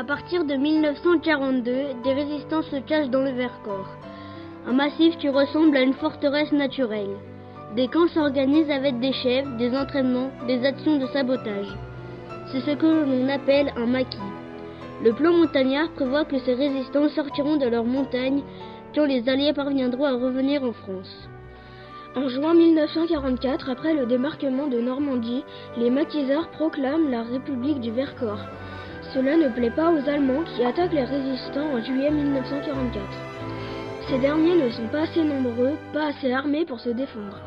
partir de 1942, des résistants se cachent dans le Vercors. Un massif qui ressemble à une forteresse naturelle. Des camps s'organisent avec des chefs, des entraînements, des actions de sabotage. C'est ce que l'on appelle un maquis. Le plan montagnard prévoit que ces résistants sortiront de leur montagne quand les Alliés parviendront à revenir en France. En juin 1944, après le débarquement de Normandie, les maquisards proclament la République du Vercors. Cela ne plaît pas aux Allemands qui attaquent les résistants en juillet 1944. Ces derniers ne sont pas assez nombreux, pas assez armés pour se défendre.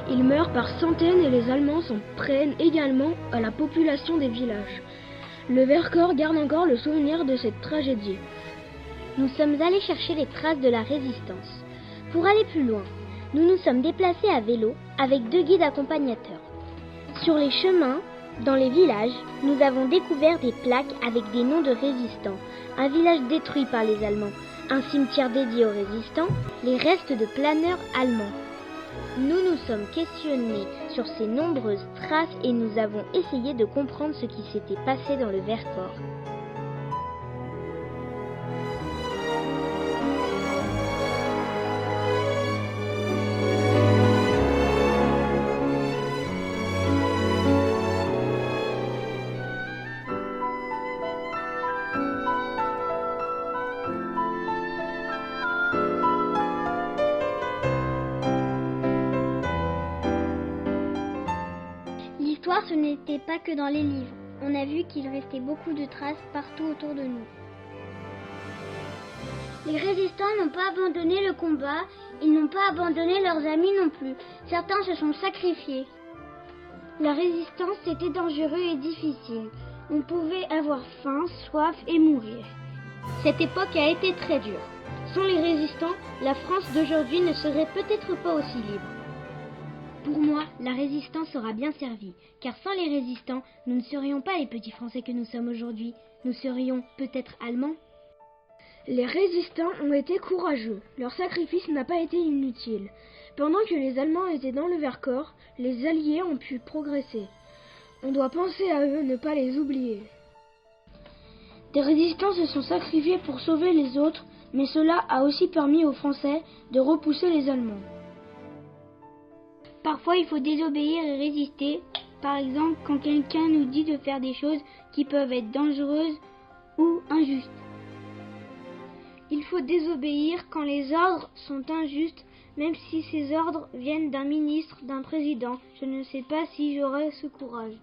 Ils meurent par centaines et les Allemands s'en prennent également à la population des villages. Le Vercors garde encore le souvenir de cette tragédie. Nous sommes allés chercher les traces de la résistance. Pour aller plus loin, nous nous sommes déplacés à vélo avec 2 guides accompagnateurs. Sur les chemins, dans les villages, nous avons découvert des plaques avec des noms de résistants, un village détruit par les Allemands, un cimetière dédié aux résistants, les restes de planeurs allemands. Nous nous sommes questionnés sur ces nombreuses traces et nous avons essayé de comprendre ce qui s'était passé dans le Vercors. L'histoire, ce n'était pas que dans les livres. On a vu qu'il restait beaucoup de traces partout autour de nous. Les résistants n'ont pas abandonné le combat, ils n'ont pas abandonné leurs amis non plus. Certains se sont sacrifiés. La résistance était dangereux et difficile. On pouvait avoir faim, soif et mourir. Cette époque a été très dure. Sans les résistants, la France d'aujourd'hui ne serait peut-être pas aussi libre. Pour moi, la résistance aura bien servi, car sans les résistants, nous ne serions pas les petits Français que nous sommes aujourd'hui. Nous serions peut-être Allemands. Les résistants ont été courageux. Leur sacrifice n'a pas été inutile. Pendant que les Allemands étaient dans le Vercors, les Alliés ont pu progresser. On doit penser à eux, ne pas les oublier. Des résistants se sont sacrifiés pour sauver les autres, mais cela a aussi permis aux Français de repousser les Allemands. Parfois, il faut désobéir et résister. Par exemple, quand quelqu'un nous dit de faire des choses qui peuvent être dangereuses ou injustes. Il faut désobéir quand les ordres sont injustes, même si ces ordres viennent d'un ministre, d'un président. Je ne sais pas si j'aurai ce courage.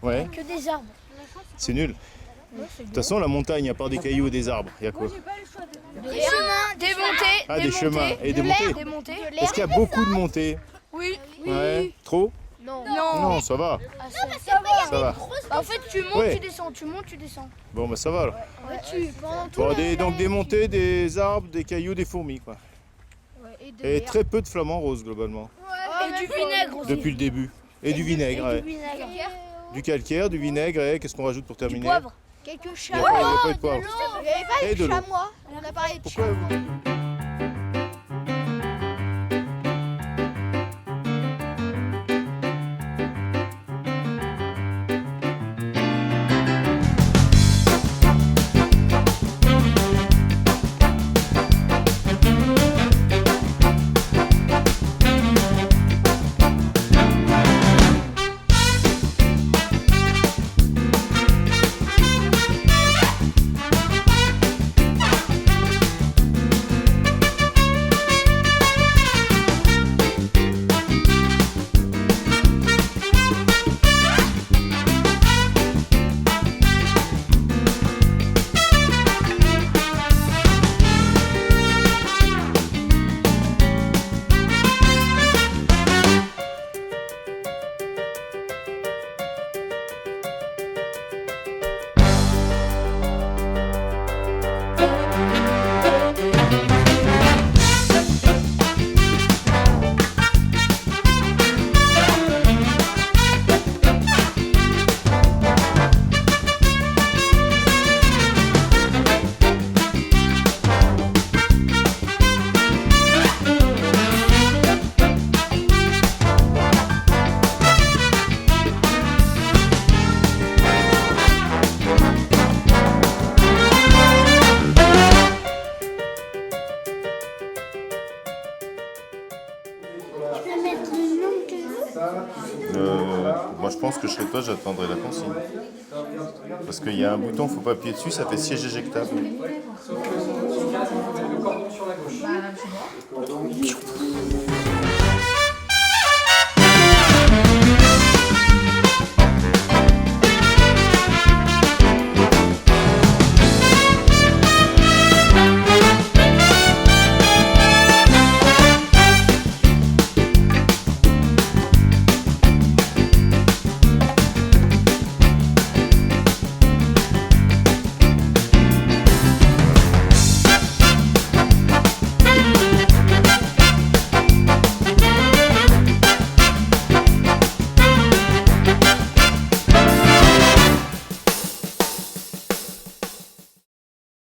Ouais. Que des arbres. C'est nul. De toute façon, la montagne, à part des cailloux et des arbres, il y a quoi? Des chemins, des montées. Ah, des chemins et des montées. Est-ce qu'il y a beaucoup de montées? Oui. Ouais. Trop? Non. Non, ça va. Ça va. En fait, tu montes, Ouais. tu descends, tu montes, tu descends. Bon, bah ça va alors. Pendant tout Bon, donc des montées, des arbres, des cailloux, des fourmis, quoi. Et très peu de flamants roses, globalement. Et du vinaigre aussi. Depuis le début. Et du vinaigre, ouais. Du calcaire, du vinaigre, et qu'est-ce qu'on rajoute pour terminer? Du poivre. Quelques Il n'y a chamois. pas de poivre. Il n'y avait pas Et les de l'eau. chamois. On a parlé de Pourquoi chamois. pense que je serais toi, j'attendrai la consigne. Parce qu'il y a un bouton, faut pas appuyer dessus, ça fait siège éjectable. Bah, c'est bon.